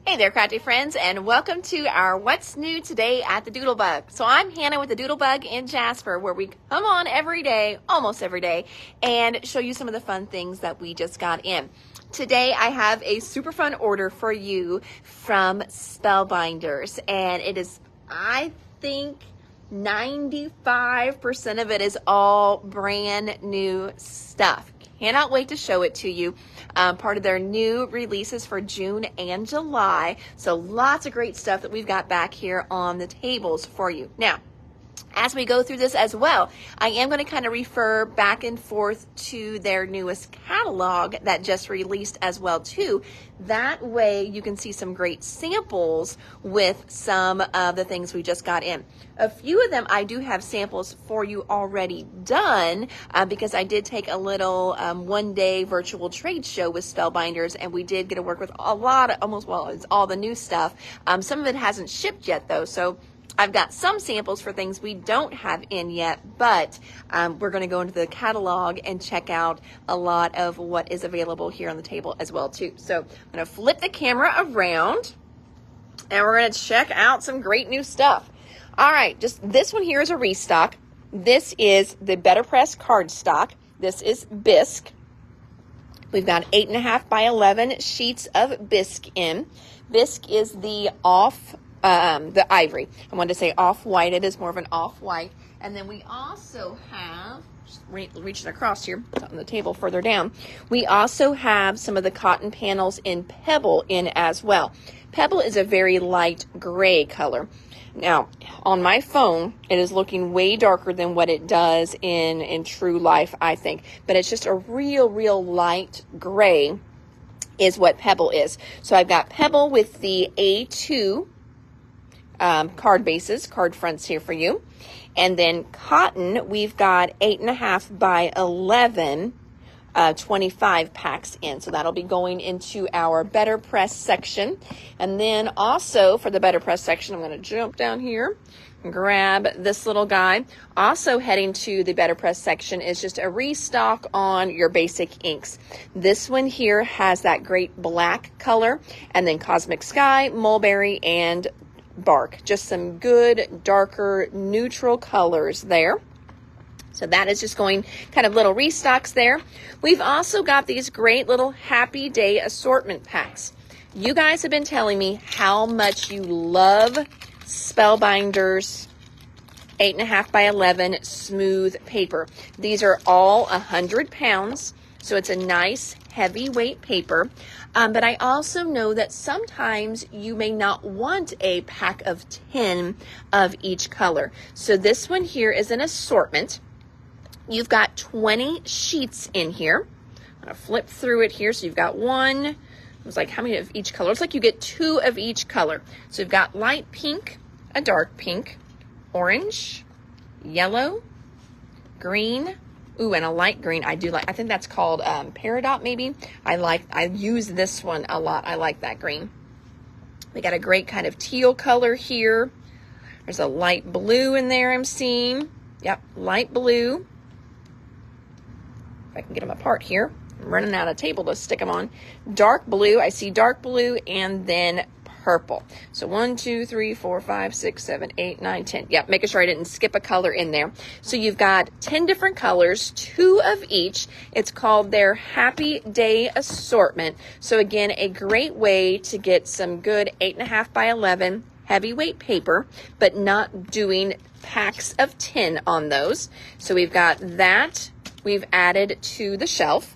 Hey there, crafty friends, and welcome to our What's New Today at the Doodlebug. So I'm Hannah with the Doodlebug in Jasper, where we come on every day, almost every day, and show you some of the fun things that we just got in. Today I have a super fun order for you from Spellbinders, and it is, I think, 95% of it is all brand new stuff. Cannot wait to show it to you. Part of their new releases for June and July. So lots of great stuff that we've got back here on the tables for you. Now, as we go through this as well, I am going to kind of refer back and forth to their newest catalog that just released as well too. That way you can see some great samples with some of the things we just got in. A few of them I do have samples for you already done because I did take a little one-day virtual trade show with Spellbinders, and we did get to work with a lot of, it's all the new stuff. Some of it hasn't shipped yet though, so I've got some samples for things we don't have in yet, but we're going to go into the catalog and check out a lot of what is available here on the table as well too. So I'm going to flip the camera around and we're going to check out some great new stuff. All right, just this one here is a restock. This is the Better Press cardstock. This is bisque. We've got 8.5 by 11 sheets of bisque in. Bisque is the ivory. I wanted to say off-white. It is more of an off-white. And then we also have, just reaching across here, on the table further down, we also have some of the cotton panels in Pebble in as well. Pebble is a very light gray color. Now, on my phone, it is looking way darker than what it does in true life, I think. But it's just a real light gray is what Pebble is. So I've got Pebble with the A2 card bases, card fronts here for you. And then cotton, we've got 8.5 by 11, 25 packs in. So that'll be going into our Better Press section. And then also for the Better Press section, I'm going to jump down here and grab this little guy. Also heading to the Better Press section is just a restock on your basic inks. This one here has that great black color, and then Cosmic Sky, Mulberry, and Bark. Just some good darker neutral colors there. So that is just going kind of little restocks there. We've also got these great little Happy Day assortment packs. You guys have been telling me how much you love Spellbinders 8.5 by 11 smooth paper. These are all 100 pounds, so it's a nice heavyweight paper. But I also know that sometimes you may not want a pack of 10 of each color. So this one here is an assortment. You've got 20 sheets in here. I'm going to flip through it here. So you've got one, it was like how many of each color? It's like you get 2 of each color. So you've got light pink, a dark pink, orange, yellow, green, ooh, and a light green. I do like, I think that's called Peridot maybe. I use this one a lot. I like that green. We got a great kind of teal color here. There's a light blue in there I'm seeing. Yep, light blue. If I can get them apart here. I'm running out of table to stick them on. Dark blue, I see dark blue, and then purple. So 1, 2, 3, 4, 5, 6, 7, 8, 9, 10. Yep, making sure I didn't skip a color in there. So you've got 10 different colors, 2 of each. It's called their Happy Day assortment. So again, a great way to get some good 8.5 by 11 heavyweight paper, but not doing packs of 10 on those. So we've got that we've added to the shelf.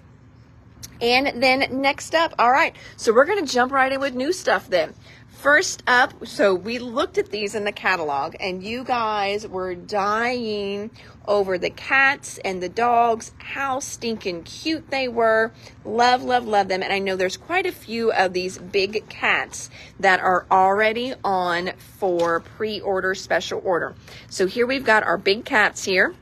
And then next up, all right, so we're going to jump right in with new stuff then. First up, so we looked at these in the catalog, and you guys were dying over the cats and the dogs, how stinking cute they were. Love them. And I know there's quite a few of these big cats that are already on for pre-order, special order. So here we've got our big cats here.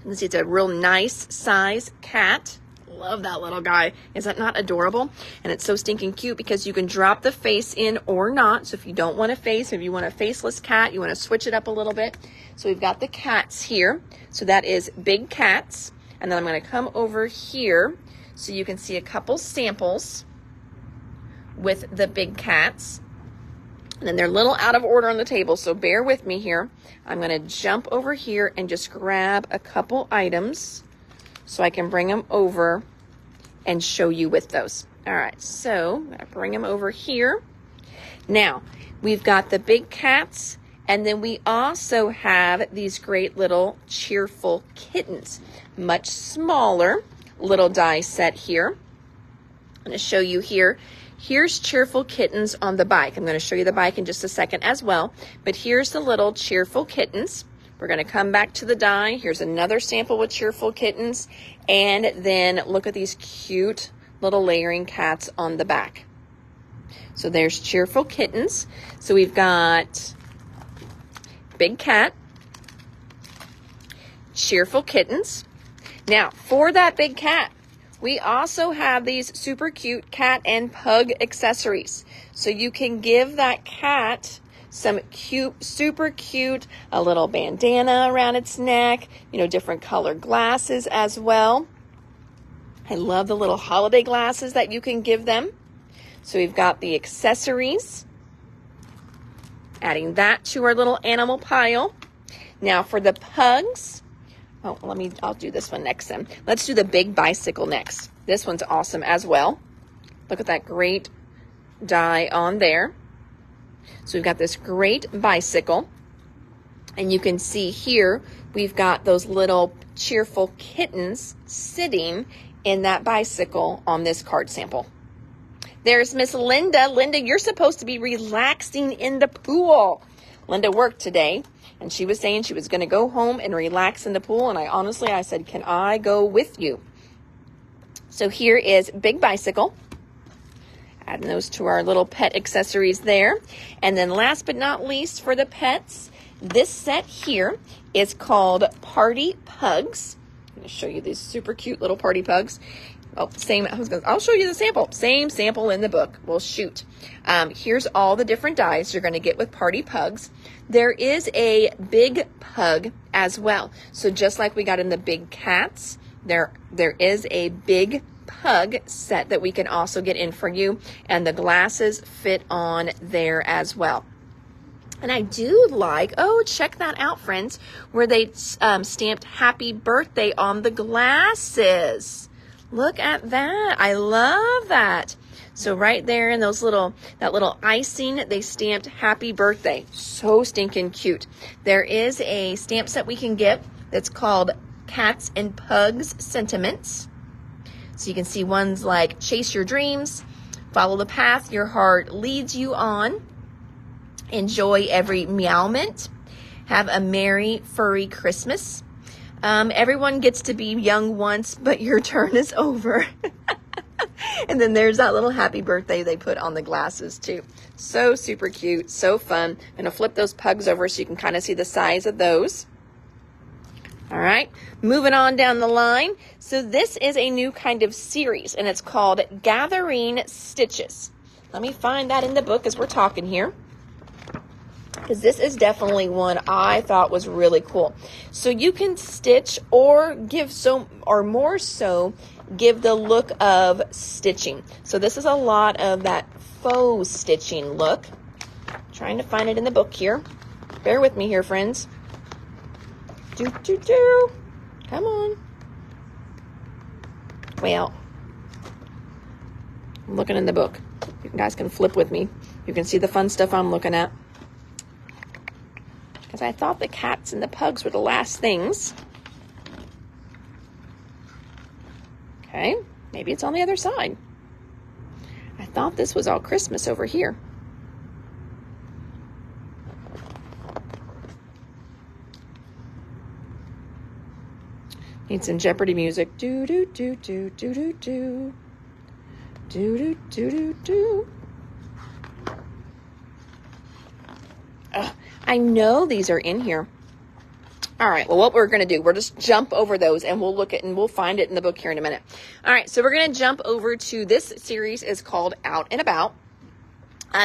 This is a real nice size cat. Love that little guy. Is that not adorable? And it's so stinking cute because you can drop the face in or not. So if you don't want a face, if you want a faceless cat, you want to switch it up a little bit. So we've got the cats here. So that is big cats. And then I'm going to come over here so you can see a couple samples with the big cats. And then they're a little out of order on the table, so bear with me here. I'm going to jump over here and just grab a couple items so I can bring them over and show you with those. All right, so I'm going to bring them over here. Now, we've got the big cats, and then we also have these great little cheerful kittens. Much smaller little die set here. I'm going to show you here. Here's Cheerful Kittens on the bike. I'm going to show you the bike in just a second as well. But here's the little Cheerful Kittens. We're going to come back to the die. Here's another sample with Cheerful Kittens. And then look at these cute little layering cats on the back. So there's Cheerful Kittens. So we've got Big Cat, Cheerful Kittens. Now, for that big cat, we also have these super cute cat and pug accessories. So you can give that cat some cute, super cute, a little bandana around its neck, you know, different colored glasses as well. I love the little holiday glasses that you can give them. So we've got the accessories, adding that to our little animal pile. Now for the pugs, I'll do this one next then. Let's do the big bicycle next. This one's awesome as well. Look at that great die on there. So we've got this great bicycle. And you can see here, we've got those little cheerful kittens sitting in that bicycle on this card sample. There's Miss Linda. Linda, you're supposed to be relaxing in the pool. Linda worked today. And she was saying she was going to go home and relax in the pool. And I said, can I go with you? So here is Big Bicycle. Adding those to our little pet accessories there. And then last but not least for the pets, this set here is called Party Pugs. I'm going to show you these super cute little party pugs. Oh, I'll show you the sample. Same sample in the book. Well, shoot. Here's all the different dies you're going to get with Party Pugs. There is a big pug as well. So just like we got in the big cats, there is a big pug set that we can also get in for you. And the glasses fit on there as well. And I do like, check that out, friends, where they stamped Happy Birthday on the glasses. Look at that. I love that. So right there in that little icing, they stamped Happy Birthday. So stinking cute. There is a stamp set we can get that's called Cats and Pugs Sentiments. So you can see ones like Chase Your Dreams, Follow the Path Your Heart Leads You On, Enjoy Every Meowment, Have a Merry Furry Christmas. Everyone gets to be young once, but your turn is over. And then there's that little happy birthday they put on the glasses too. So super cute, so fun. I'm going to flip those pugs over so you can kind of see the size of those. All right, moving on down the line. So this is a new kind of series, and it's called Gathering Stitches. Let me find that in the book as we're talking here, because this is definitely one I thought was really cool. So you can stitch or give more so give the look of stitching. So this is a lot of that faux stitching look. Trying to find it in the book here. Bear with me here, friends. Come on. Well, I'm looking in the book. You guys can flip with me. You can see the fun stuff I'm looking at. Because I thought the cats and the pugs were the last things. Okay, maybe it's on the other side. I thought this was all Christmas over here. Need some Jeopardy music. Do do do do do do do. Do do do do do. I know these are in here. All right, well, what we're going to do, we'll just jump over those and we'll look at and we'll find it in the book here in a minute. All right, so we're going to jump over to this series is called Out and About.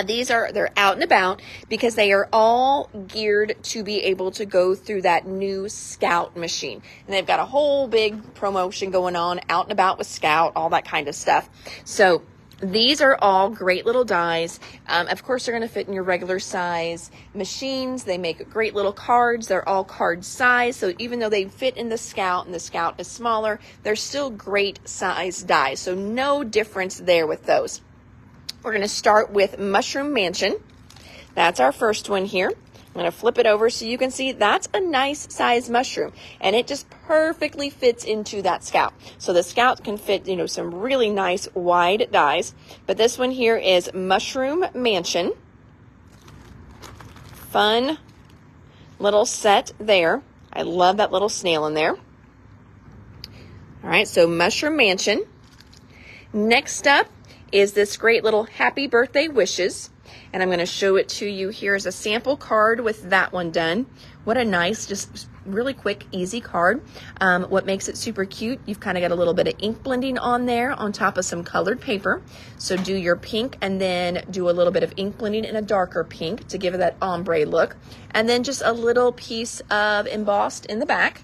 They're out and about because they are all geared to be able to go through that new Scout machine. And they've got a whole big promotion going on, out and about with Scout, all that kind of stuff. So These are all great little dies. Of course, they're going to fit in your regular size machines. They make great little cards. They're all card size. So even though they fit in the Scout and the Scout is smaller, they're still great size dies. So no difference there with those. We're going to start with Mushroom Mansion. That's our first one here. I'm going to flip it over so you can see that's a nice size mushroom, and it just perfectly fits into that Scout. So the Scout can fit, some really nice wide dies, but this one here is Mushroom Mansion. Fun little set there. I love that little snail in there. All right, so Mushroom Mansion. Next up is this great little Happy Birthday Wishes. And I'm going to show it to you. Here's a sample card with that one done. What a nice, just really quick, easy card. What makes it super cute, you've kind of got a little bit of ink blending on there on top of some colored paper. So do your pink and then do a little bit of ink blending in a darker pink to give it that ombre look. And then just a little piece of embossed in the back.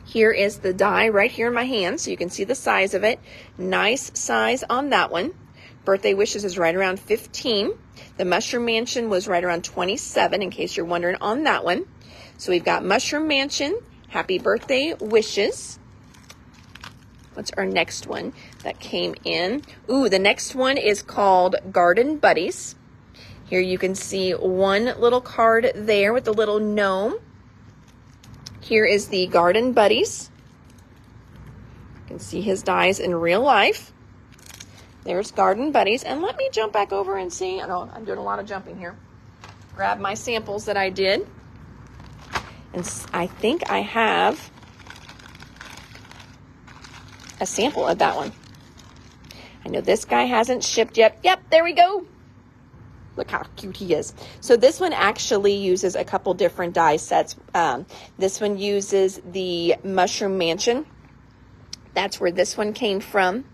Here is the die right here in my hand, so you can see the size of it. Nice size on that one. Birthday Wishes is right around 15. The Mushroom Mansion was right around 27, in case you're wondering on that one. So we've got Mushroom Mansion, Happy Birthday Wishes. What's our next one that came in? Ooh, the next one is called Garden Buddies. Here you can see one little card there with the little gnome. Here is the Garden Buddies. You can see his dies in real life. There's Garden Buddies. And let me jump back over and see. I know I'm doing a lot of jumping here. Grab my samples that I did. And I think I have a sample of that one. I know this guy hasn't shipped yet. Yep, there we go. Look how cute he is. So this one actually uses a couple different die sets. This one uses the Mushroom Mansion. That's where this one came from.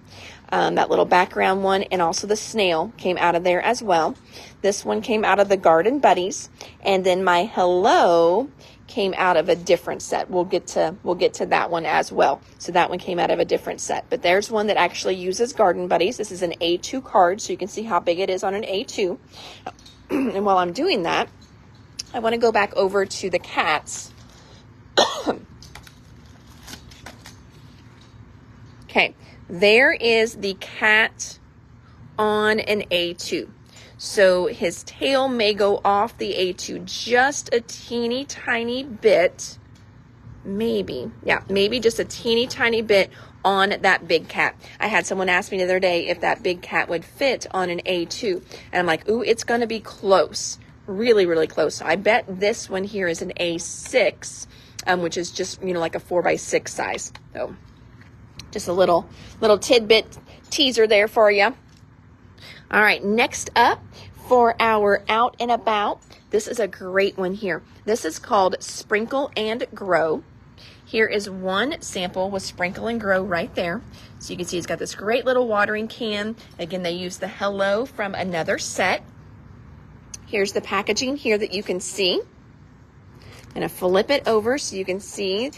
That little background one, and also the snail came out of there as well. This one came out of the Garden Buddies, and then my Hello came out of a different set. We'll get to that one as well. So that one came out of a different set. But there's one that actually uses Garden Buddies. This is an A2 card, so you can see how big it is on an A2. And while I'm doing that, I want to go back over to the cats. Okay. There is the cat on an A2. So his tail may go off the A2 just a teeny tiny bit. Maybe just a teeny tiny bit on that big cat. I had someone ask me the other day if that big cat would fit on an A2. And I'm like, ooh, it's going to be close. Really, really close. So I bet this one here is an A6, which is just, like a 4x6 size. So just a little tidbit teaser there for you. All right, next up for our out and about, this is a great one here. This is called Sprinkle and Grow. Here is one sample with Sprinkle and Grow right there. So you can see it's got this great little watering can. Again, they use the Hello from another set. Here's the packaging here that you can see. I'm going to flip it over so you can see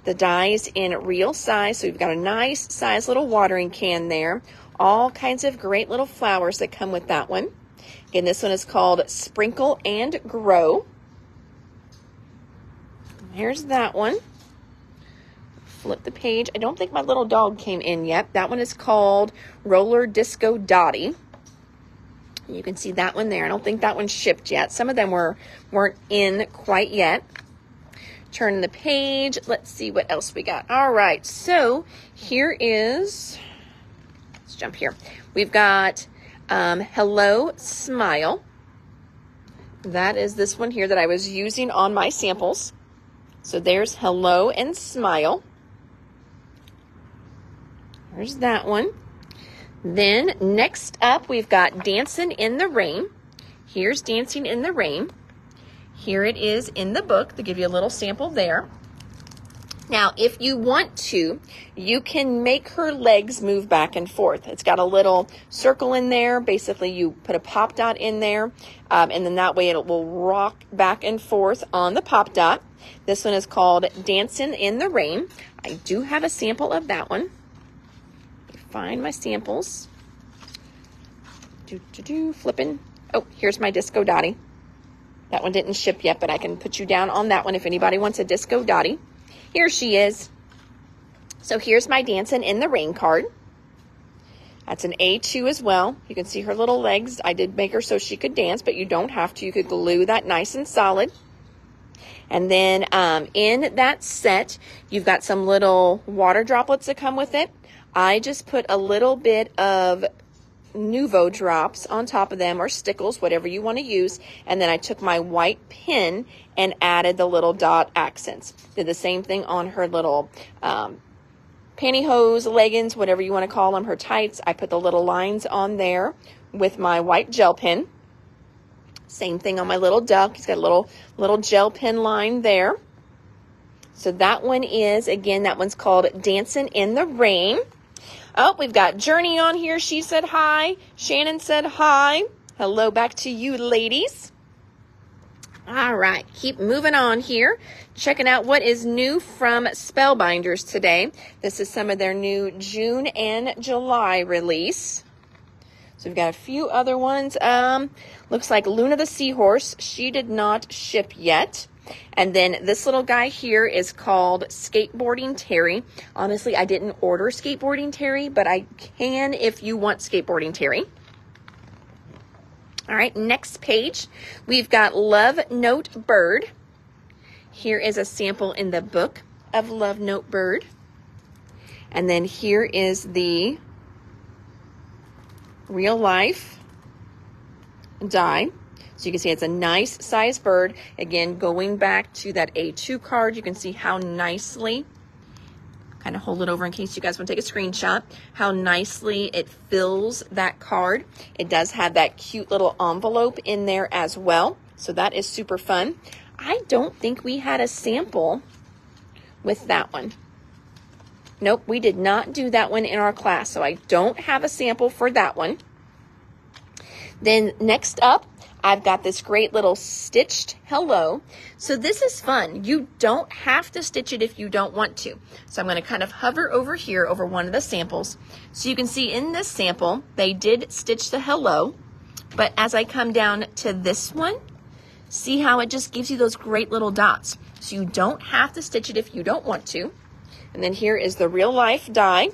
the dies in real size. So we've got a nice size little watering can there. All kinds of great little flowers that come with that one. Again, this one is called Sprinkle and Grow. Here's that one. Flip the page. I don't think my little dog came in yet. That one is called Roller Disco Dottie. You can see that one there. I don't think that one's shipped yet. Some of them weren't in quite yet. Turn the page. Let's see what else we got. All right, so here is, let's jump here. We've got Hello Smile. That is this one here that I was using on my samples. So there's Hello and Smile. There's that one. Then next up, we've got Dancing in the Rain. Here's Dancing in the Rain. Here it is in the book. They give you a little sample there. Now, if you want to, you can make her legs move back and forth. It's got a little circle in there. Basically, you put a pop dot in there, and then that way it will rock back and forth on the pop dot. This one is called Dancing in the Rain. I do have a sample of that one. Find my samples. Flipping. Oh, here's my Disco Dottie. That one didn't ship yet, but I can put you down on that one if anybody wants a Disco Dottie. Here she is. So here's my Dancing in the Rain card. That's an A2 as well. You can see her little legs. I did make her so she could dance, but you don't have to. You could glue that nice and solid. And then in that set, you've got some little water droplets that come with it. I just put a little bit of Nuvo drops on top of them, or stickles, whatever you want to use. And then I took my white pin and added the little dot accents. Did the same thing on her little pantyhose, leggings, whatever you want to call them, her tights. I put the little lines on there with my white gel pen. Same thing on my little duck. He's got a little gel pen line there. So that one is, again, that one's called Dancing in the Rain. Oh, we've got Journey on here. She said hi. Shannon said hi. Hello back to you, ladies. All right, keep moving on here. Checking out what is new from Spellbinders today. This is some of their new June and July release. So we've got a few other ones. Looks like Luna the Seahorse. She did not ship yet. And then this little guy here is called Skateboarding Terry. Honestly, I didn't order Skateboarding Terry, but I can if you want Skateboarding Terry. All right, next page. We've got Love Note Bird. Here is a sample in the book of Love Note Bird. And then here is the real life die. So you can see it's a nice size bird. Again, going back to that A2 card, you can see how nicely, kind of hold it over in case you guys want to take a screenshot, how nicely it fills that card. It does have that cute little envelope in there as well. So that is super fun. I don't think we had a sample with that one. Nope, we did not do that one in our class. So I don't have a sample for that one. Then next up, I've got this great little stitched hello. So this is fun. You don't have to stitch it if you don't want to. So I'm going to kind of hover over here over one of the samples. So you can see in this sample, they did stitch the hello. But as I come down to this one, see how it just gives you those great little dots. So you don't have to stitch it if you don't want to. And then here is the real life die.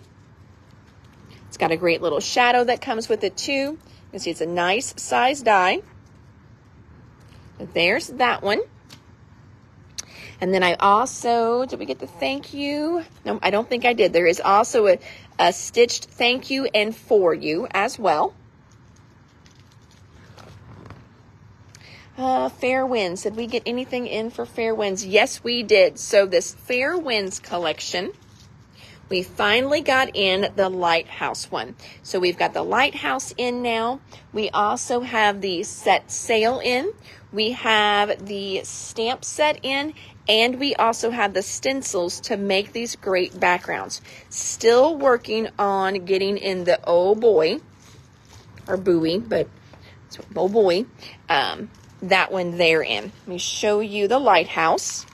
It's got a great little shadow that comes with it too. You can see it's a nice size die. There's that one. And then I also, did we get the thank you? No, I don't think I did. There is also a stitched thank you and for you as well. Fair Winds. Did we get anything in for Fair Winds? Yes, we did. So this Fair Winds collection, we finally got in the Lighthouse one. So we've got the Lighthouse in now. We also have the set sail in. We have the stamp set in, and we also have the stencils to make these great backgrounds. Still working on getting in the oh boy, or buoy, but it's oh boy, that one there in. Let me show you the Lighthouse.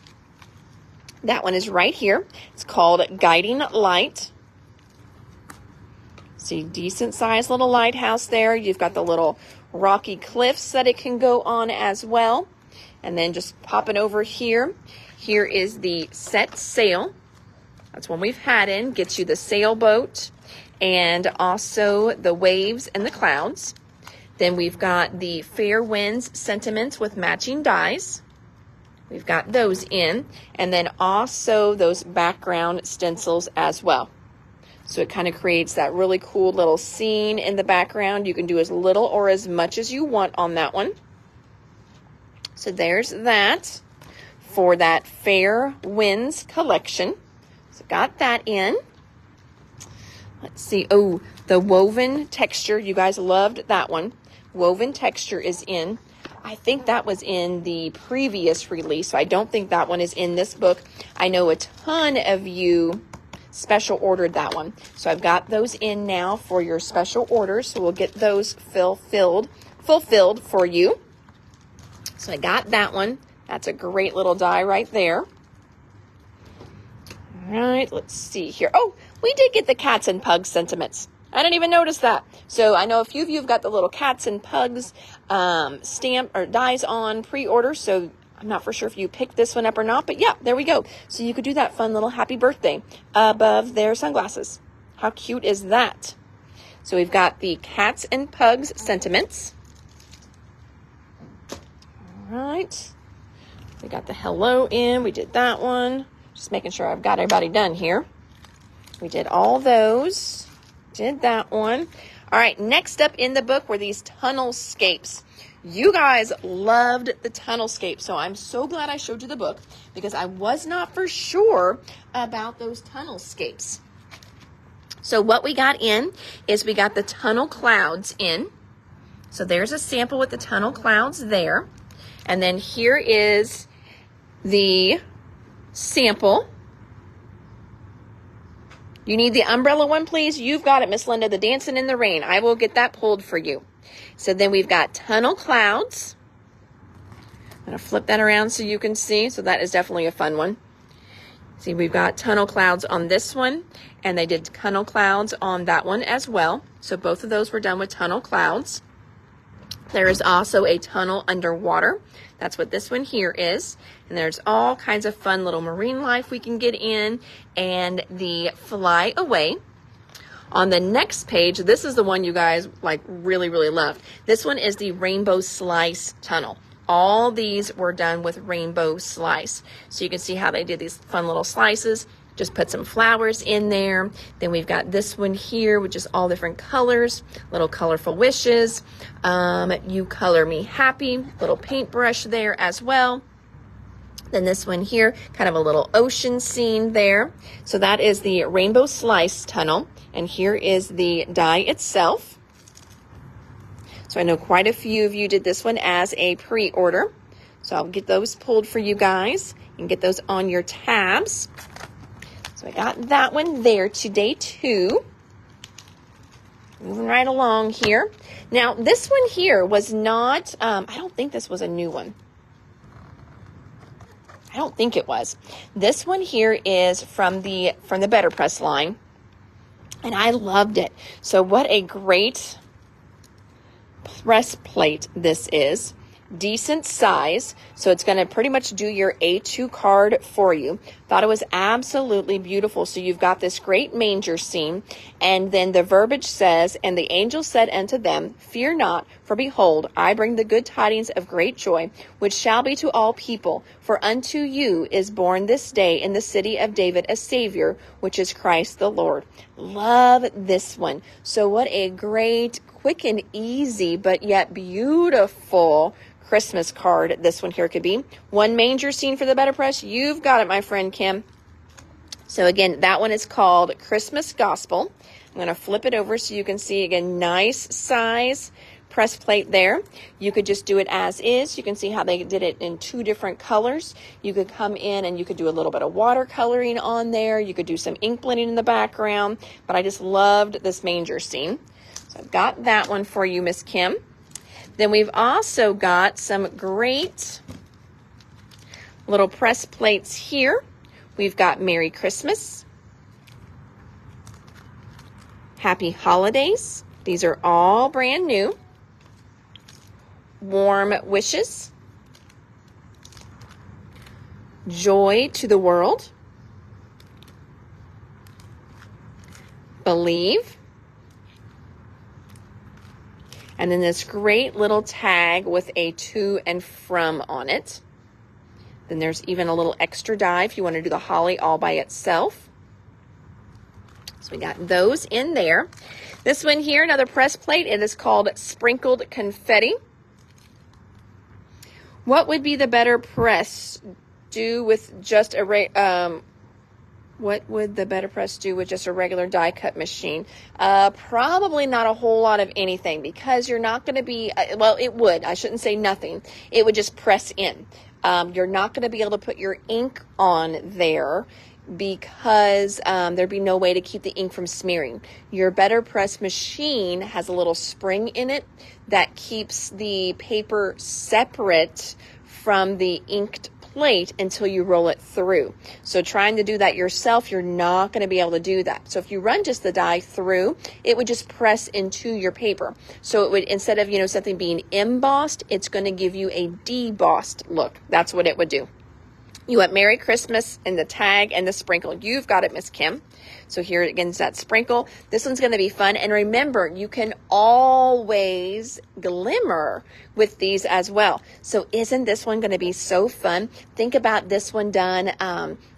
That one is right here. It's called Guiding Light. See, decent sized little lighthouse there. You've got the little rocky cliffs that it can go on as well. And then just popping over here. Here is the set sail. That's one we've had in. Gets you the sailboat and also the waves and the clouds. Then we've got the Fair Winds sentiments with matching dies. We've got those in. And then also those background stencils as well. So it kind of creates that really cool little scene in the background. You can do as little or as much as you want on that one. So there's that for that Fair Winds collection. So got that in. Let's see. Oh, the woven texture. You guys loved that one. Woven texture is in. I think that was in the previous release. So I don't think that one is in this book. I know a ton of you special ordered that one. So I've got those in now for your special orders. So we'll get those fulfilled for you. So I got that one. That's a great little die right there. All right, let's see here. Oh, we did get the cats and pugs sentiments. I didn't even notice that. So I know a few of you have got the little cats and pugs stamp or dies on pre-order. So I'm not for sure if you picked this one up or not, but yeah, there we go. So you could do that fun little happy birthday above their sunglasses. How cute is that? So we've got the cats and pugs sentiments. All right. We got the hello in. We did that one. Just making sure I've got everybody done here. We did all those. Did that one. All right, next up in the book were these tunnelscapes. You guys loved the tunnelscape, so I'm so glad I showed you the book because I was not for sure about those tunnelscapes. So what we got in is we got the tunnel clouds in. So there's a sample with the tunnel clouds there. And then here is the sample. You need the umbrella one, please? You've got it, Miss Linda, the Dancing in the Rain. I will get that pulled for you. So then we've got tunnel clouds. I'm going to flip that around so you can see. So that is definitely a fun one. See, we've got tunnel clouds on this one, and they did tunnel clouds on that one as well. So both of those were done with tunnel clouds. There is also a tunnel underwater. That's what this one here is. And there's all kinds of fun little marine life we can get in, and the fly away. On the next page, this is the one you guys like really, really loved. This one is the rainbow slice tunnel. All these were done with rainbow slice. So you can see how they did these fun little slices. Just put some flowers in there. Then we've got this one here, which is all different colors, little colorful wishes. You color me happy, little paintbrush there as well. Then this one here, kind of a little ocean scene there. So that is the rainbow slice tunnel. And here is the die itself. So I know quite a few of you did this one as a pre-order. So I'll get those pulled for you guys and get those on your tabs. So I got that one there today too. Moving right along here. Now this one here was not, I don't think this was a new one. I don't think it was. This one here is from the Better Press line. And I loved it. So what a great press plate this is. Decent size, so it's going to pretty much do your A2 card for you. Thought it was absolutely beautiful. So you've got this great manger scene, and then the verbiage says, and the angel said unto them, fear not, for behold, I bring the good tidings of great joy, which shall be to all people. For unto you is born this day in the city of David a Savior, which is Christ the Lord. Love this one. So what a great, quick and easy, but yet beautiful Christmas card this one here could be. One manger scene for the Better Press. You've got it, my friend Kim. So again, that one is called Christmas Gospel. I'm going to flip it over so you can see again, nice size press plate there. You could just do it as is. You can see how they did it in two different colors. You could come in and you could do a little bit of watercoloring on there. You could do some ink blending in the background, but I just loved this manger scene. So I've got that one for you, Miss Kim. Then we've also got some great little press plates here. We've got Merry Christmas, Happy Holidays. These are all brand new. Warm Wishes, Joy to the World, Believe, and then this great little tag with a to and from on it. Then there's even a little extra die if you want to do the holly all by itself. So we got those in there. This one here, another press plate. It is called Sprinkled Confetti. What would be the Better Press do with just a what would the Better Press do with just a regular die cut machine? Probably not a whole lot of anything, because you're not going to be, well, it would. I shouldn't say nothing. It would just press in. You're not going to be able to put your ink on there because there'd be no way to keep the ink from smearing. Your Better Press machine has a little spring in it that keeps the paper separate from the inked plate until you roll it through. So trying to do that yourself, you're not going to be able to do that. So if you run just the die through, it would just press into your paper. So it would, instead of, something being embossed, it's going to give you a debossed look. That's what it would do. You want Merry Christmas and the tag and the sprinkle. You've got it, Miss Kim. So here again is that sprinkle. This one's going to be fun. And remember, you can always glimmer with these as well. So isn't this one going to be so fun? Think about this one done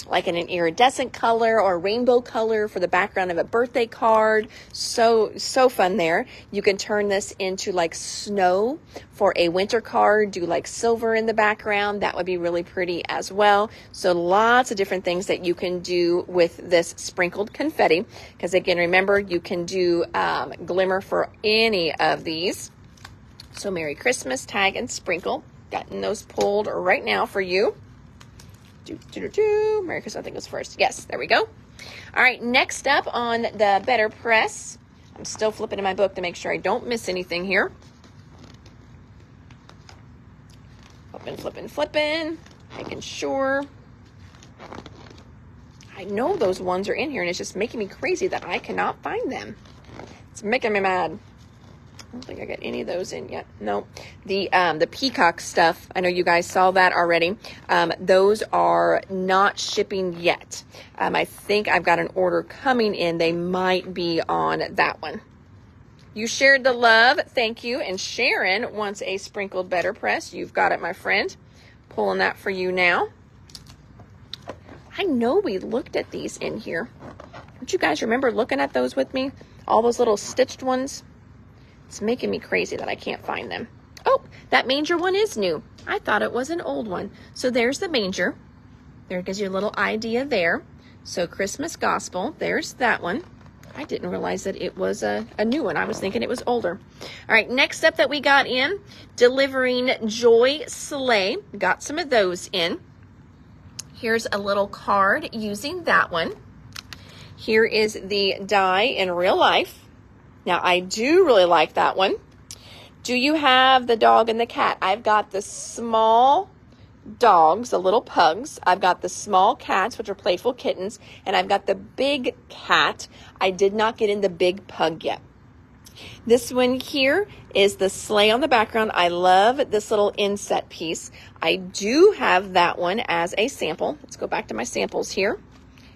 like in an iridescent color or rainbow color for the background of a birthday card. So fun there. You can turn this into like snow for a winter card. Do like silver in the background. That would be really pretty as well. So lots of different things that you can do with this sprinkled confetti. Because again, remember, you can do glimmer for any of these. So Merry Christmas, tag, and sprinkle. Gotten those pulled right now for you. Merry Christmas, I think it was first. Yes, there we go. All right, next up on the Better Press. I'm still flipping in my book to make sure I don't miss anything here. Flipping, making sure. I know those ones are in here, and it's just making me crazy that I cannot find them. It's making me mad. I don't think I got any of those in yet. No. The peacock stuff, I know you guys saw that already. Those are not shipping yet. I think I've got an order coming in. They might be on that one. You shared the love. Thank you. And Sharon wants a sprinkled Better Press. You've got it, my friend. Pulling that for you now. I know we looked at these in here. Don't you guys remember looking at those with me? All those little stitched ones? It's making me crazy that I can't find them. Oh, that manger one is new. I thought it was an old one. So there's the manger. There gives you a little idea there. So Christmas Gospel, there's that one. I didn't realize that it was a new one. I was thinking it was older. All right, next up that we got in, Delivering Joy Sleigh. Got some of those in. Here's a little card using that one. Here is the die in real life. Now, I do really like that one. Do you have the dog and the cat? I've got the small dogs, the little pugs. I've got the small cats, which are playful kittens. And I've got the big cat. I did not get in the big pug yet. This one here is the sleigh on the background. I love this little inset piece. I do have that one as a sample. Let's go back to my samples here.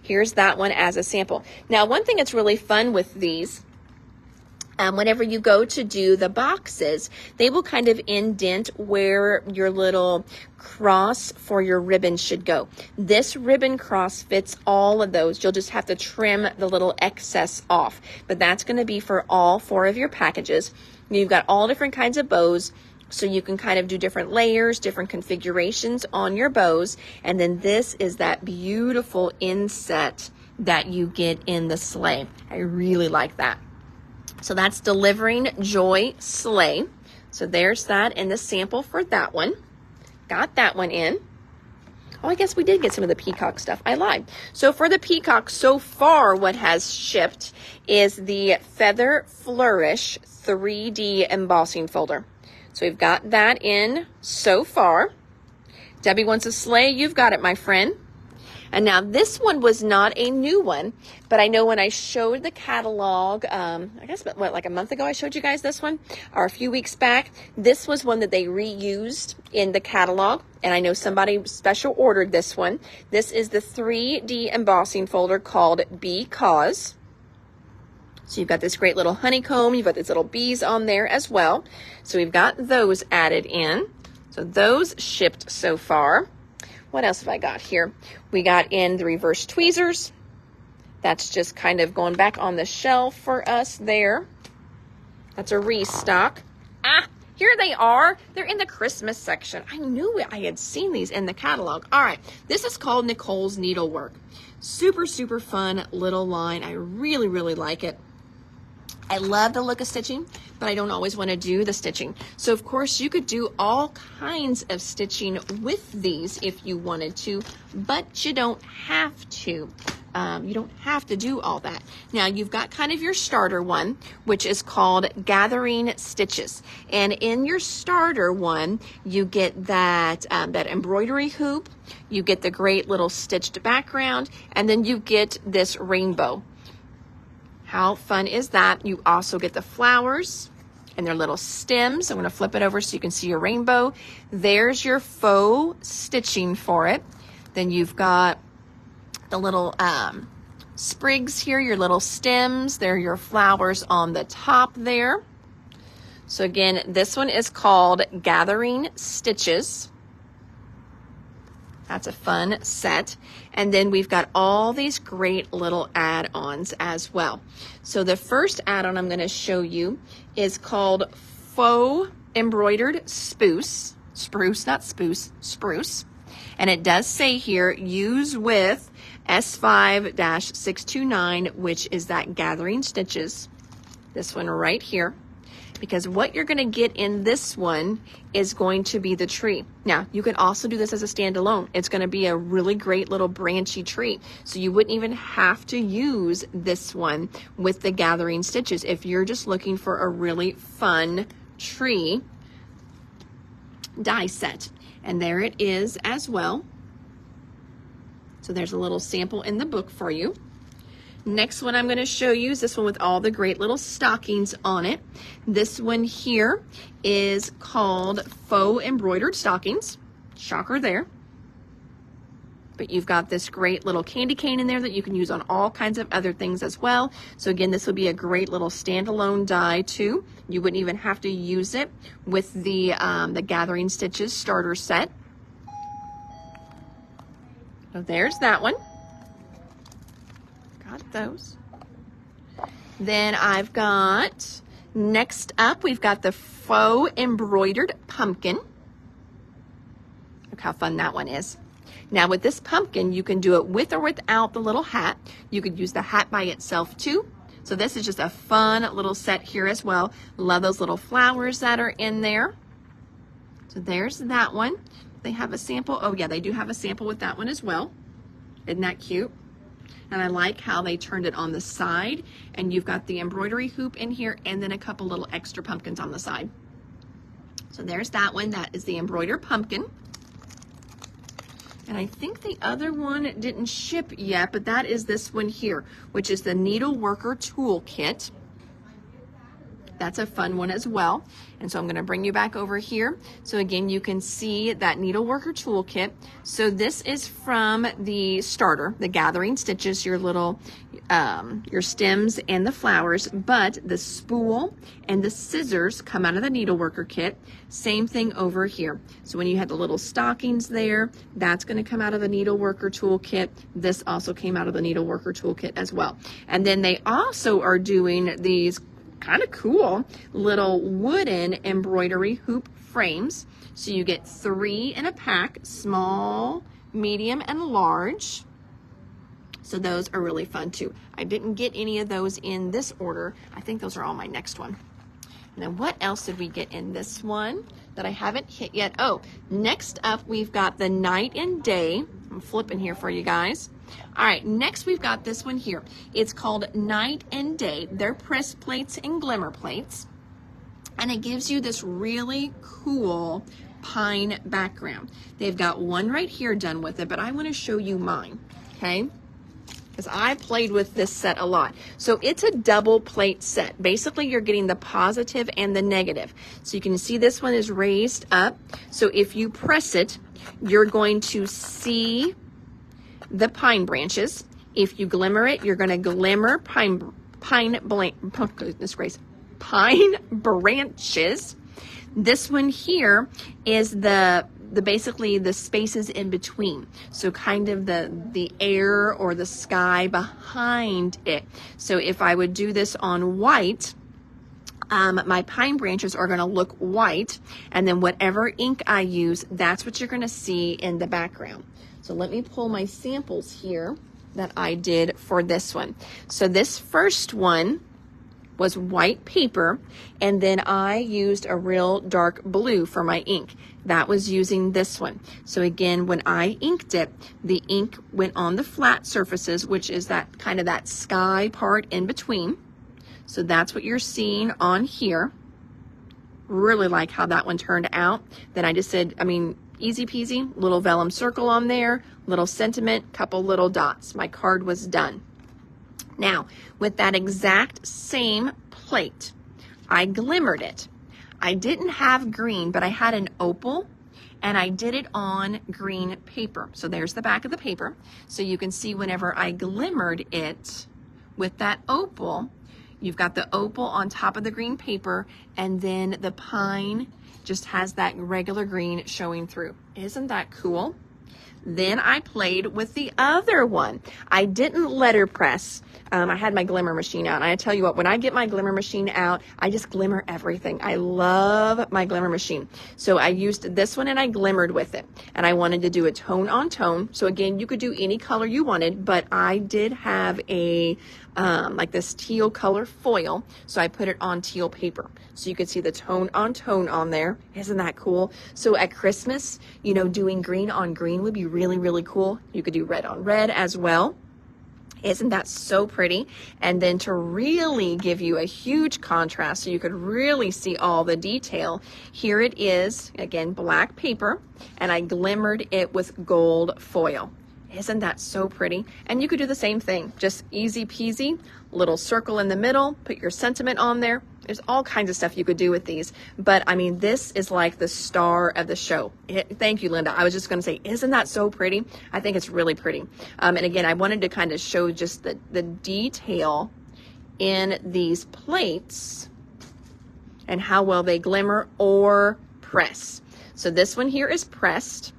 Here's that one as a sample. Now, one thing that's really fun with these, whenever you go to do the boxes, they will kind of indent where your little cross for your ribbon should go. This ribbon cross fits all of those. You'll just have to trim the little excess off, but that's going to be for all 4 of your packages. You've got all different kinds of bows, so you can kind of do different layers, different configurations on your bows. And then this is that beautiful inset that you get in the sleigh. I really like that. So that's Delivering Joy Sleigh. So there's that in the sample for that one. Got that one in. Oh, I guess we did get some of the peacock stuff. I lied. So for the peacock, so far what has shipped is the Feather Flourish 3D embossing folder. So we've got that in so far. Debbie wants a sleigh. You've got it, my friend. And now this one was not a new one, but I know when I showed the catalog, I guess like a month ago I showed you guys this one, or a few weeks back. This was one that they reused in the catalog, and I know somebody special ordered this one. This is the 3D embossing folder called Because. So you've got this great little honeycomb, you've got these little bees on there as well. So we've got those added in. So those shipped so far. What else have I got here? We got in the reverse tweezers. That's just kind of going back on the shelf for us there. That's a restock. Ah, here they are. They're in the Christmas section. I knew I had seen these in the catalog. All right, this is called Nicole's Needlework. Super, super fun little line. I really, really like it. I love the look of stitching, but I don't always want to do the stitching. So of course you could do all kinds of stitching with these if you wanted to, but you don't have to. you don't have to do all that. Now you've got kind of your starter one, which is called Gathering Stitches. And in your starter one, you get that, that embroidery hoop, you get the great little stitched background, and then you get this rainbow. How fun is that? You also get the flowers and their little stems. I'm going to flip it over so you can see your rainbow. There's your faux stitching for it. Then you've got the little sprigs here, your little stems. They're your flowers on the top there. So again, this one is called Gathering Stitches. That's a fun set. And then we've got all these great little add-ons as well. So the first add-on I'm going to show you is called Faux Embroidered Spruce. Spruce, not spruce, spruce. And it does say here, use with S5-629, which is that Gathering Stitches. This one right here. Because what you're going to get in this one is going to be the tree. Now, you can also do this as a standalone. It's going to be a really great little branchy tree. So you wouldn't even have to use this one with the Gathering Stitches if you're just looking for a really fun tree die set. And there it is as well. So there's a little sample in the book for you. Next one I'm going to show you is this one with all the great little stockings on it. This one here is called Faux Embroidered Stockings. Shocker there. But you've got this great little candy cane in there that you can use on all kinds of other things as well. So again, this would be a great little standalone die too. You wouldn't even have to use it with the Gathering Stitches starter set. So there's that one. Got those. Then I've got, next up, we've got the Faux Embroidered Pumpkin. Look how fun that one is. Now with this pumpkin, you can do it with or without the little hat. You could use the hat by itself too. So this is just a fun little set here as well. Love those little flowers that are in there. So there's that one. They have a sample. Oh yeah, they do have a sample with that one as well. Isn't that cute? And I like how they turned it on the side, and you've got the embroidery hoop in here and then a couple little extra pumpkins on the side. So there's that one. That is the embroidered pumpkin. And I think the other one didn't ship yet, but that is this one here, which is the Needle Worker Toolkit. That's a fun one as well. And so I'm going to bring you back over here. So again, you can see that Needle Worker Toolkit. So this is from the starter, the Gathering Stitches, your little, your stems and the flowers, but the spool and the scissors come out of the Needle Worker kit. Same thing over here. So when you had the little stockings there, that's going to come out of the Needle Worker Toolkit. This also came out of the Needle Worker Toolkit as well. And then they also are doing these kind of cool little wooden embroidery hoop frames. So you get 3 in a pack, small, medium, and large. So those are really fun too. I didn't get any of those in this order. I think those are all my next one. And then what else did we get in this one that I haven't hit yet? Oh, next up we've got the Night and Day. I'm flipping here for you guys. All right, next we've got this one here. It's called Night and Day. They're press plates and glimmer plates. And it gives you this really cool pine background. They've got one right here done with it, but I want to show you mine, okay? Because I played with this set a lot. So it's a double plate set. Basically, you're getting the positive and the negative. So you can see this one is raised up. So if you press it, you're going to see the pine branches. If you glimmer it, you're going to glimmer pine branches. This one here is basically the spaces in between. So kind of the air or the sky behind it. So if I would do this on white, my pine branches are going to look white, and then whatever ink I use, that's what you're going to see in the background. So let me pull my samples here that I did for this one. So this first one was white paper, and then I used a real dark blue for my ink. That was using this one. So again, when I inked it, the ink went on the flat surfaces, which is that kind of that sky part in between. So that's what you're seeing on here. Really like how that one turned out. Then I just said, easy peasy, little vellum circle on there, little sentiment, couple little dots. My card was done. Now, with that exact same plate, I glimmered it. I didn't have green, but I had an opal, and I did it on green paper. So there's the back of the paper. So you can see whenever I glimmered it with that opal, you've got the opal on top of the green paper, and then the pine just has that regular green showing through. Isn't that cool? Then I played with the other one. I didn't letterpress. I had my glimmer machine out. And I tell you what, when I get my glimmer machine out, I just glimmer everything. I love my glimmer machine. So I used this one and I glimmered with it. And I wanted to do a tone on tone. So again, you could do any color you wanted, but I did have a like this teal color foil. So I put it on teal paper. So you could see the tone on there. Isn't that cool? So at Christmas, doing green on green would be really, really cool. You could do red on red as well. Isn't that so pretty? And then to really give you a huge contrast so you could really see all the detail, here it is, again, black paper, and I glimmered it with gold foil. Isn't that so pretty? And you could do the same thing, just easy peasy, little circle in the middle, put your sentiment on there. There's all kinds of stuff you could do with these, but this is like the star of the show. Thank you, Linda. I was just going to say, isn't that so pretty? I think it's really pretty. And again, I wanted to kind of show just the detail in these plates and how well they glimmer or press. So this one here is pressed.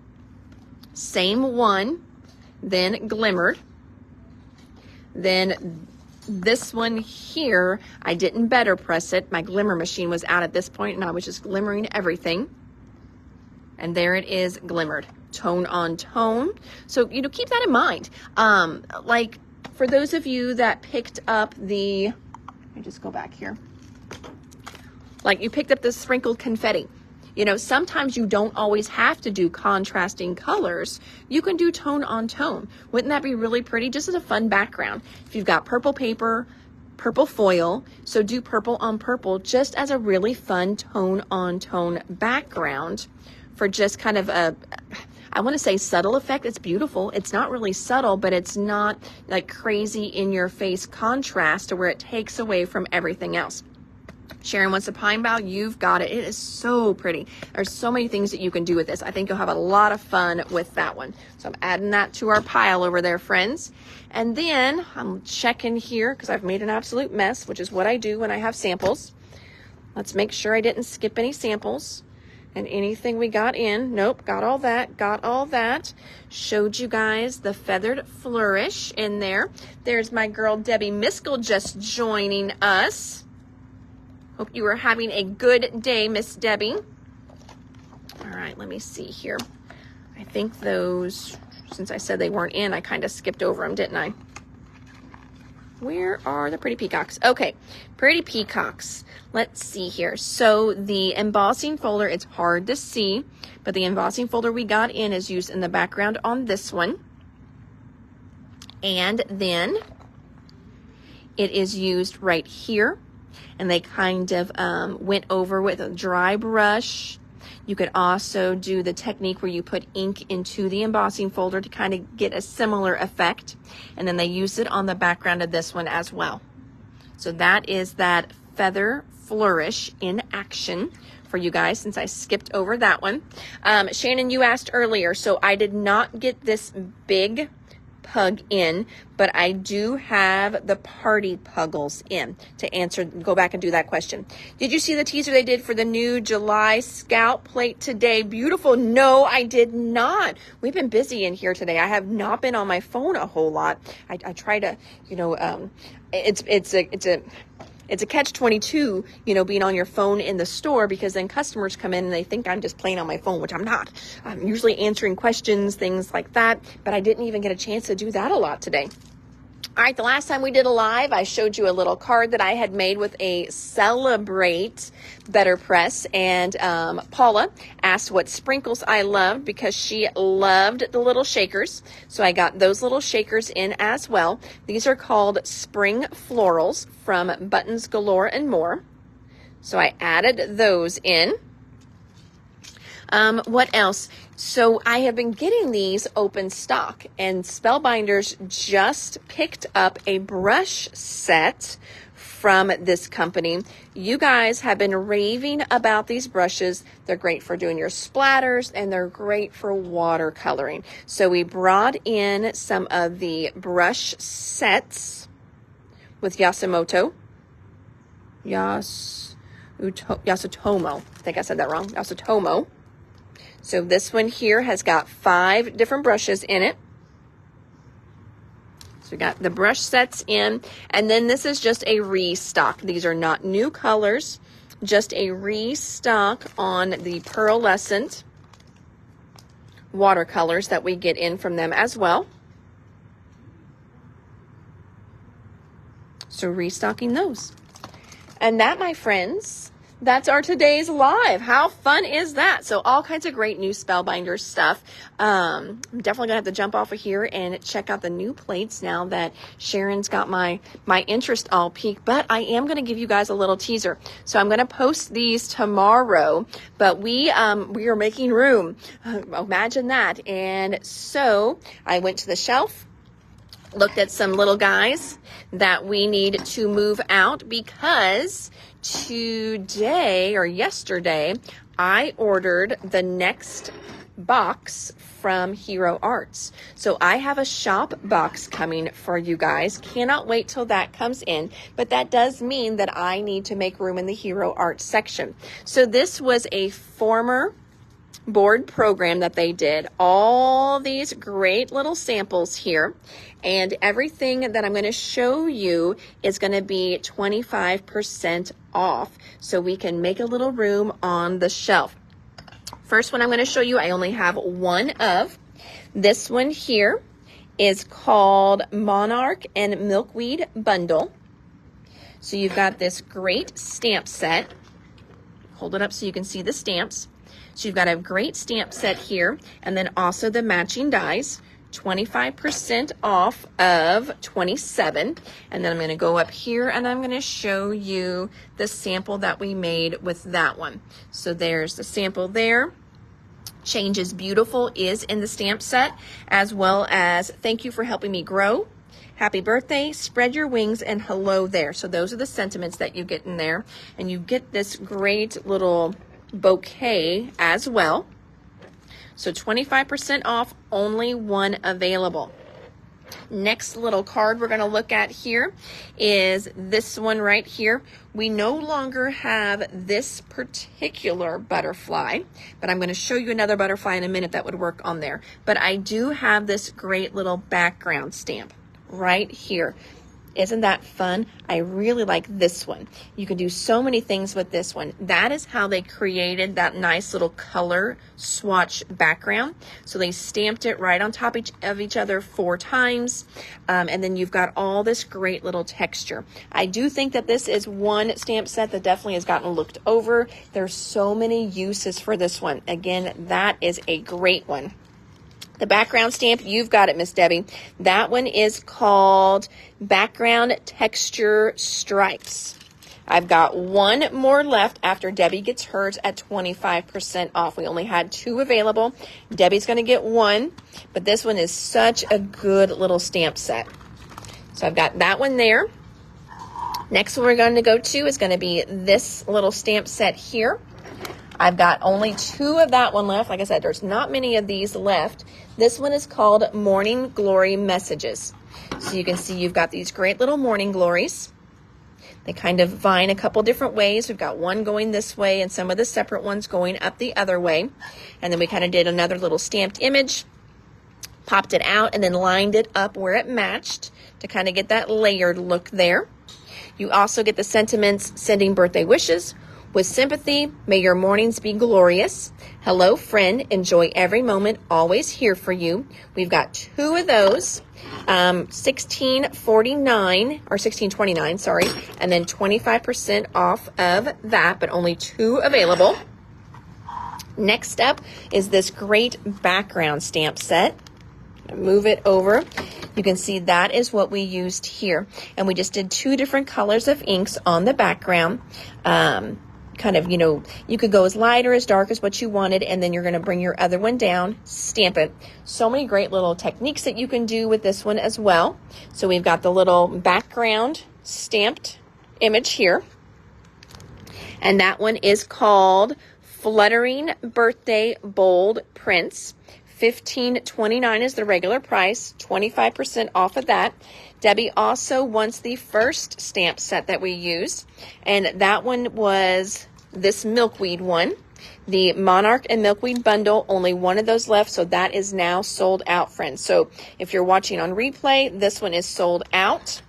Same one, then glimmered. Then this one here, I didn't better press it. My glimmer machine was out at this point and I was just glimmering everything. And there it is, glimmered, tone on tone. So, keep that in mind. Like for those of you that picked up let me just go back here. Like you picked up the sprinkled confetti. Sometimes you don't always have to do contrasting colors. You can do tone on tone. Wouldn't that be really pretty? Just as a fun background. If you've got purple paper, purple foil, so do purple on purple just as a really fun tone on tone background for just kind of I want to say subtle effect. It's beautiful. It's not really subtle, but it's not like crazy in your face contrast to where it takes away from everything else. Sharon wants a pine bough. You've got it. It is so pretty. There's so many things that you can do with this. I think you'll have a lot of fun with that one. So I'm adding that to our pile over there, friends. And then I'm checking here because I've made an absolute mess, which is what I do when I have samples. Let's make sure I didn't skip any samples. And anything we got in, nope, got all that. Showed you guys the feathered flourish in there. There's my girl Debbie Miskell just joining us. Hope you are having a good day, Miss Debbie. All right, let me see here. I think those, since I said they weren't in, I kind of skipped over them, didn't I? Where are the pretty peacocks? Okay, pretty peacocks. Let's see here. So the embossing folder, it's hard to see, but the embossing folder we got in is used in the background on this one. And then it is used right here. And they kind of went over with a dry brush. You could also do the technique where you put ink into the embossing folder to kind of get a similar effect. And then they use it on the background of this one as well. So that is that feather flourish in action for you guys, since I skipped over that one. Shannon, you asked earlier, so I did not get this big pug in, but I do have the party puggles in to go back and do that question. Did you see the teaser they did for the new July Scout plate today? Beautiful. No, I did not. We've been busy in here today. I have not been on my phone a whole lot. I try to, it's a catch-22, being on your phone in the store, because then customers come in and they think I'm just playing on my phone, which I'm not. I'm usually answering questions, things like that, but I didn't even get a chance to do that a lot today. All right, the last time we did a live, I showed you a little card that I had made with a Celebrate Better Press, and Paula asked what sprinkles I loved because she loved the little shakers, so I got those little shakers in as well. These are called Spring Florals from Buttons Galore and More, so I added those in. What else? So I have been getting these open stock, and Spellbinders just picked up a brush set from this company. You guys have been raving about these brushes. They're great for doing your splatters, and they're great for watercoloring. So we brought in some of the brush sets with Yasutomo. I think I said that wrong. Yasutomo. So this one here has got 5 different brushes in it. So we got the brush sets in, and then this is just a restock. These are not new colors, just a restock on the pearlescent watercolors that we get in from them as well. So restocking those. And that, my friends, that's our today's live. How fun is that? So all kinds of great new Spellbinders stuff. I'm definitely gonna have to jump off of here and check out the new plates now that Sharon's got my interest all peaked. But I am gonna give you guys a little teaser. So I'm gonna post these tomorrow, but we are making room. Imagine that. And so I went to the shelf, looked at some little guys that we need to move out because today or yesterday I ordered the next box from Hero Arts. So I have a shop box coming for you guys. Cannot wait till that comes in, but that does mean that I need to make room in the Hero Arts section. So this was a former board program that they did. All these great little samples here, and everything that I'm going to show you is going to be 25% off, so we can make a little room on the shelf. First one I'm going to show you, I only have one of. This one here is called Monarch and Milkweed Bundle. So you've got this great stamp set. Hold it up so you can see the stamps. So you've got a great stamp set here, and then also the matching dies, 25% off of 27. And then I'm going to go up here and I'm going to show you the sample that we made with that one. So there's the sample there. Changes Beautiful is in the stamp set, as well as Thank You for Helping Me Grow, Happy Birthday, Spread Your Wings, and Hello There. So those are the sentiments that you get in there, and you get this great little bouquet as well. So 25% off, only one available. Next little card we're going to look at here is this one right here. We no longer have this particular butterfly, but I'm going to show you another butterfly in a minute that would work on there. But I do have this great little background stamp right here. Isn't that fun? I really like this one. You can do so many things with this one. That is how they created that nice little color swatch background. So they stamped it right on top of each other 4 times. And then you've got all this great little texture. I do think that this is one stamp set that definitely has gotten looked over. There's so many uses for this one. Again, that is a great one. The background stamp, you've got it, Miss Debbie. That one is called Background Texture Stripes. I've got one more left after Debbie gets hers at 25% off. We only had 2 available. Debbie's going to get 1, but this one is such a good little stamp set. So I've got that one there. Next one we're going to go to is going to be this little stamp set here. I've got only 2 of that one left. Like I said, there's not many of these left. This one is called Morning Glory Messages. So you can see you've got these great little morning glories. They kind of vine a couple different ways. We've got one going this way and some of the separate ones going up the other way. And then we kind of did another little stamped image, popped it out, and then lined it up where it matched to kind of get that layered look there. You also get the sentiments, sending birthday wishes, With sympathy, may your mornings be glorious. Hello, friend. Enjoy every moment. Always here for you. We've got 2 of those, $16.49 or $16.29, sorry, and then 25% off of that, but only 2 available. Next up is this great background stamp set. Move it over. You can see that is what we used here. And we just did 2 different colors of inks on the background. Kind of, you know, you could go as light or as dark as what you wanted, and then you're going to bring your other one down, stamp it. So many great little techniques that you can do with this one as well. So we've got the little background stamped image here. And that one is called Fluttering Birthday Bold Prints. $15.29 is the regular price, 25% off of that. Debbie also wants the first stamp set that we used, and that one was this milkweed one. The Monarch and Milkweed bundle, only one of those left, so that is now sold out, friends. So if you're watching on replay, this one is sold out.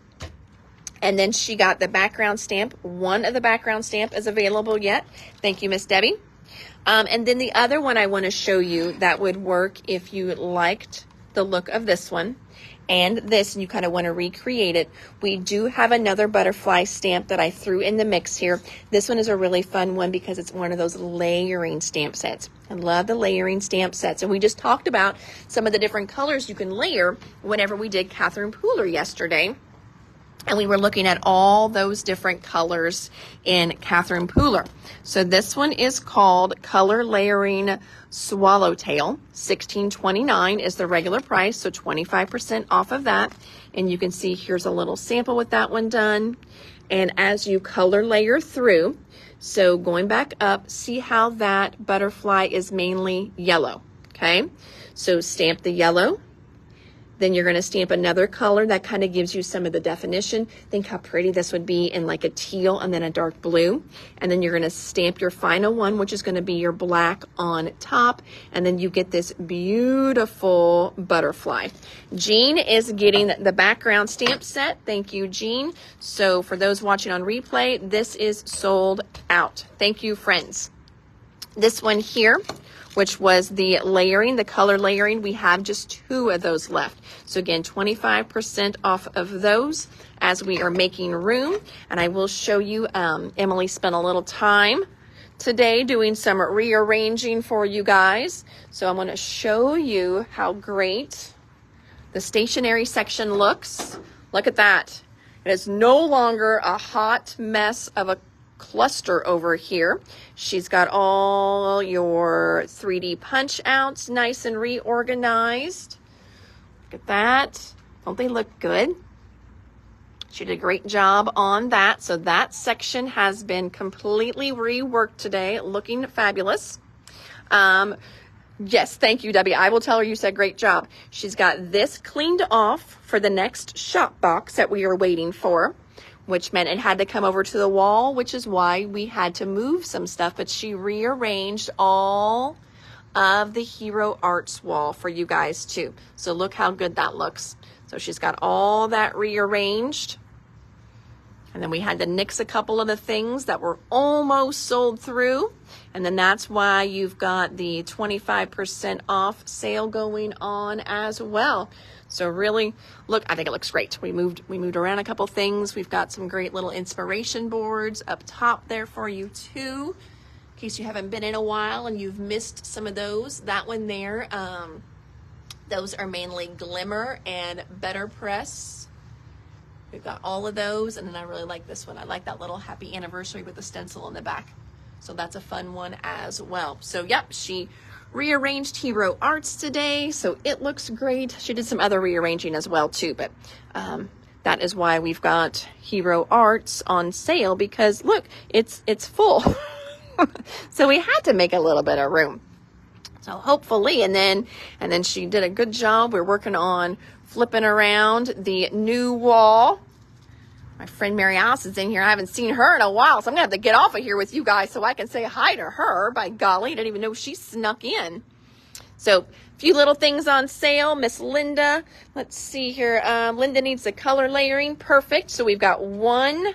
And then she got the background stamp. One of the background stamp is available yet. Thank you, Miss Debbie. And then the other one I want to show you that would work if you liked the look of this one and this, and you kind of want to recreate it. We do have another butterfly stamp that I threw in the mix here. This one is a really fun one because it's one of those layering stamp sets. I love the layering stamp sets. And we just talked about some of the different colors you can layer whenever we did Catherine Pooler yesterday. And we were looking at all those different colors in Catherine Pooler. So this one is called Color Layering Swallowtail. $16.29 is the regular price, so 25% off of that. And you can see here's a little sample with that one done. And as you color layer through, so going back up, see how that butterfly is mainly yellow, okay? So stamp the yellow. Then you're going to stamp another color that kind of gives you some of the definition. Think how pretty this would be in like a teal and then a dark blue. And then you're going to stamp your final one, which is going to be your black on top. And then you get this beautiful butterfly. Jean is getting the background stamp set. Thank you, Jean. So for those watching on replay, this is sold out. Thank you, friends. This one here, which was the layering, the color layering, we have just 2 of those left. So again, 25% off of those as we are making room. And I will show you, Emily spent a little time today doing some rearranging for you guys. So I'm going to show you how great the stationery section looks. Look at that. It is no longer a hot mess of a cluster over here. She's got all your 3D punch outs nice and reorganized. Look at that. Don't they look good? She did a great job on that. So that section has been completely reworked today, looking fabulous. Yes, thank you, Debbie. I will tell her you said great job. She's got this cleaned off for the next shop box that we are waiting for, which meant it had to come over to the wall, which is why we had to move some stuff. But she rearranged all of the Hero Arts wall for you guys too. So look how good that looks. So she's got all that rearranged. And then we had to nix a couple of the things that were almost sold through. And then that's why you've got the 25% off sale going on as well. So really, look, I think it looks great. We moved around a couple things. We've got some great little inspiration boards up top there for you too. In case you haven't been in a while and you've missed some of those. That one there, those are mainly Glimmer and Better Press. We've got all of those, and then I really like this one. I like that little happy anniversary with the stencil in the back. So that's a fun one as well. So yep, she rearranged Hero Arts today, so it looks great. She did some other rearranging as well too, but that is why we've got Hero Arts on sale, because look, it's full. So we had to make a little bit of room. So hopefully, and then she did a good job. We're working on flipping around the new wall. My friend Mary Alice is in here. I haven't seen her in a while, so I'm gonna have to get off of here with you guys so I can say hi to her. By golly, I didn't even know she snuck in. So a few little things on sale. Miss Linda, let's see here. Linda needs the color layering. Perfect. So we've got one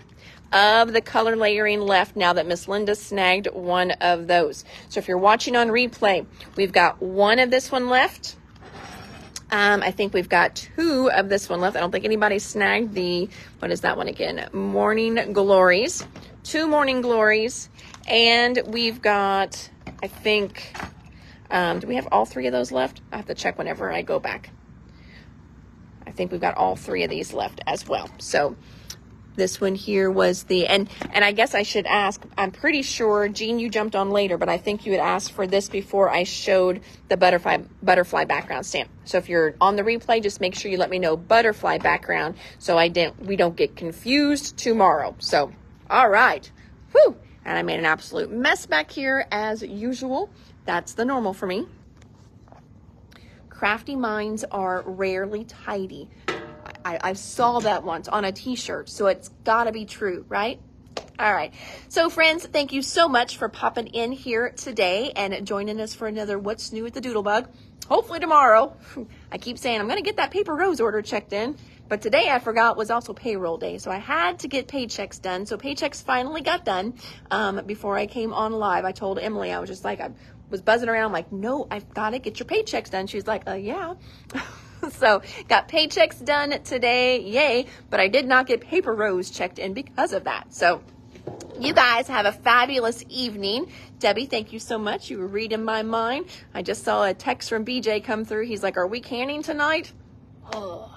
of the color layering left now that Miss Linda snagged one of those. So if you're watching on replay, we've got one of this one left. I think we've got two of this one left. I don't think anybody snagged the, what is that one again? Morning Glories. Two Morning Glories. And we've got, I think, do we have all three of those left? I have to check whenever I go back. I think we've got all three of these left as well. So this one here was the, and I guess I should ask, I'm pretty sure, Jean, you jumped on later, but I think you had asked for this before I showed the butterfly background stamp. So if you're on the replay, just make sure you let me know butterfly background so we don't get confused tomorrow. So, all right. Whew. And I made an absolute mess back here as usual. That's the normal for me. Crafty minds are rarely tidy. I saw that once on a t-shirt, so it's gotta be true, right? All right. So friends, thank you so much for popping in here today and joining us for another What's New at the Doodlebug. Hopefully tomorrow. I keep saying I'm gonna get that paper rose order checked in, but today I forgot was also payroll day, so I had to get paychecks done. So paychecks finally got done before I came on live. I told Emily, I was just like, I was buzzing around like, no, I've got to get your paychecks done. She's like, yeah. So got paychecks done today, yay, but I did not get paper rose checked in because of that. So you guys have a fabulous evening. Debbie, thank you so much. You were reading my mind. I just saw a text from BJ come through. He's like, are we canning tonight? Oh,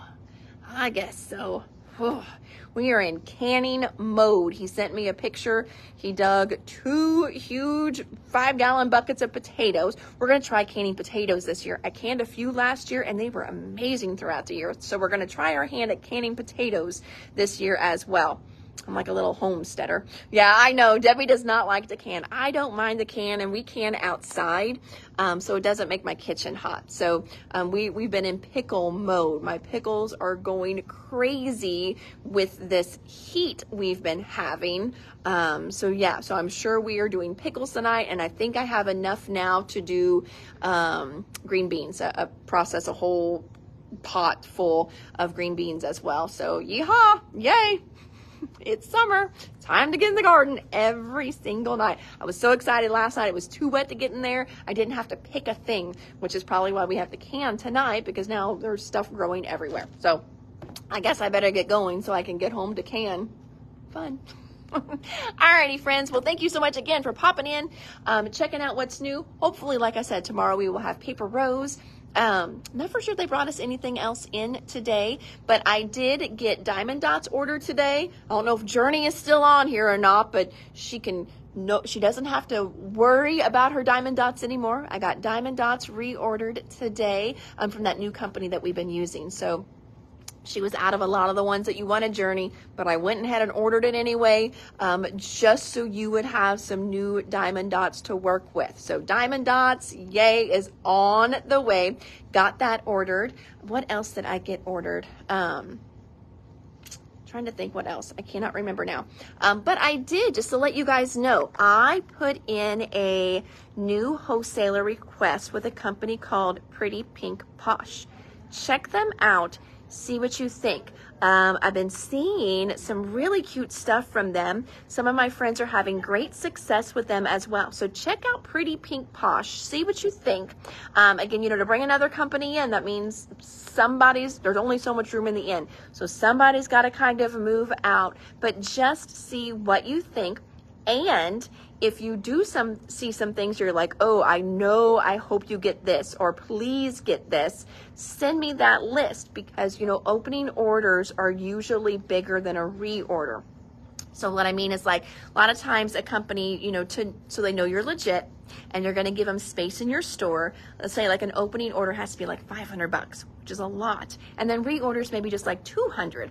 I guess so. Oh, we are in canning mode. He sent me a picture. He dug 2 huge 5-gallon buckets of potatoes. We're going to try canning potatoes this year. I canned a few last year and they were amazing throughout the year. So we're going to try our hand at canning potatoes this year as well. I'm like a little homesteader. Yeah, I know. Debbie does not like to can. I don't mind the can, and we can outside, so it doesn't make my kitchen hot. So we've been in pickle mode. My pickles are going crazy with this heat we've been having. So yeah, so I'm sure we are doing pickles tonight, and I think I have enough now to do green beans, process a whole pot full of green beans as well. So yeehaw, yay. It's summer. Time to get in the garden every single night. I was so excited last night. It was too wet to get in there. I didn't have to pick a thing, which is probably why we have to can tonight, because now there's stuff growing everywhere. So I guess I better get going so I can get home to can. Fun. Alrighty, friends. Well, thank you so much again for popping in, checking out what's new. Hopefully, like I said, tomorrow we will have paper rose. Not for sure they brought us anything else in today, but I did get Diamond Dots ordered today. I don't know if Journey is still on here or not, but she doesn't have to worry about her Diamond Dots anymore. I got Diamond Dots reordered today from that new company that we've been using. So she was out of a lot of the ones that you wanted, Journey, but I went ahead and ordered it anyway, just so you would have some new Diamond Dots to work with. So Diamond Dots, yay, is on the way. Got that ordered. What else did I get ordered? Trying to think what else. I cannot remember now. But I did, just to let you guys know, I put in a new wholesaler request with a company called Pretty Pink Posh. Check them out. See what you think. I've been seeing some really cute stuff from them. Some of my friends are having great success with them as well. So check out Pretty Pink Posh. See what you think. Again, to bring another company in, that means there's only so much room in the inn. So somebody's got to kind of move out. But just see what you think. And if you do see some things you're like, oh, I hope you get this, or please get this, send me that list, because, opening orders are usually bigger than a reorder. So what I mean is, like, a lot of times a company, so they know you're legit and you're going to give them space in your store. Let's say like an opening order has to be like $500, which is a lot. And then reorders maybe just like $200.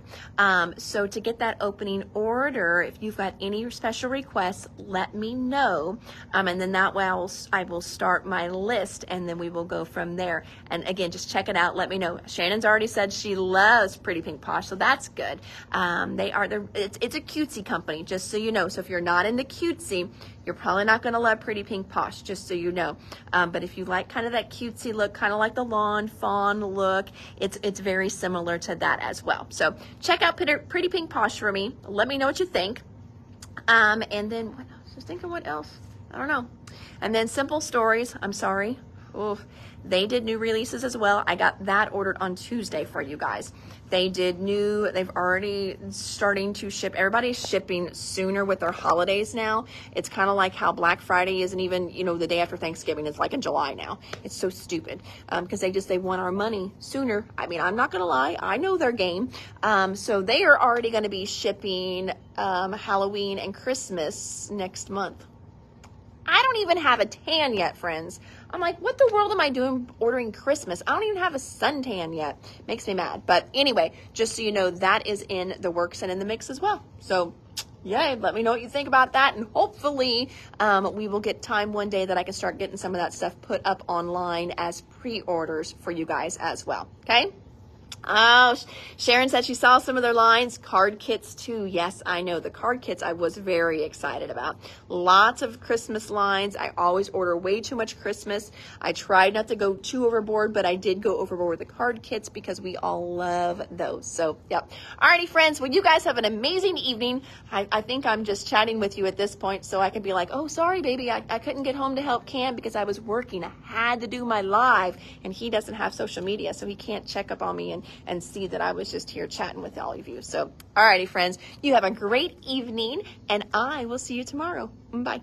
So to get that opening order, if you've got any special requests, let me know. And then that way I will start my list, and then we will go from there. And again, just check it out. Let me know. Shannon's already said she loves Pretty Pink Posh, so that's good. It's a cutesy company, just so you know. So if you're not into cutesy, you're probably not going to love Pretty Pink Posh, just so you know. But if you like kind of that cutesy look, kind of like the lawn fawn look, it's very similar to that as well. So check out Pretty Pink Posh for me. Let me know what you think. And then what else? Just thinking what else. I don't know. And then Simple Stories. I'm sorry. Oof. They did new releases as well. I got that ordered on Tuesday for you guys. They've already starting to ship. Everybody's shipping sooner with their holidays now. It's kind of like how Black Friday isn't even, the day after Thanksgiving. It's like in July now. It's so stupid because they want our money sooner. I mean, I'm not going to lie. I know their game. So they are already going to be shipping Halloween and Christmas next month. I don't even have a tan yet, friends. I'm like, what the world am I doing ordering Christmas? I don't even have a suntan yet. Makes me mad. But anyway, just so you know, that is in the works and in the mix as well. So yay, let me know what you think about that. And hopefully we will get time one day that I can start getting some of that stuff put up online as pre-orders for you guys as well. Okay? Oh, Sharon said she saw some of their lines. Card kits too. Yes, I know. The card kits I was very excited about. Lots of Christmas lines. I always order way too much Christmas. I tried not to go too overboard, but I did go overboard with the card kits because we all love those. So, yep. Alrighty, friends. Well, you guys have an amazing evening. I think I'm just chatting with you at this point so I can be like, oh, sorry, baby. I couldn't get home to help Cam because I was working. I had to do my live, and he doesn't have social media, so he can't check up on me and see that I was just here chatting with all of you. So, alrighty, friends, you have a great evening, and I will see you tomorrow. Bye.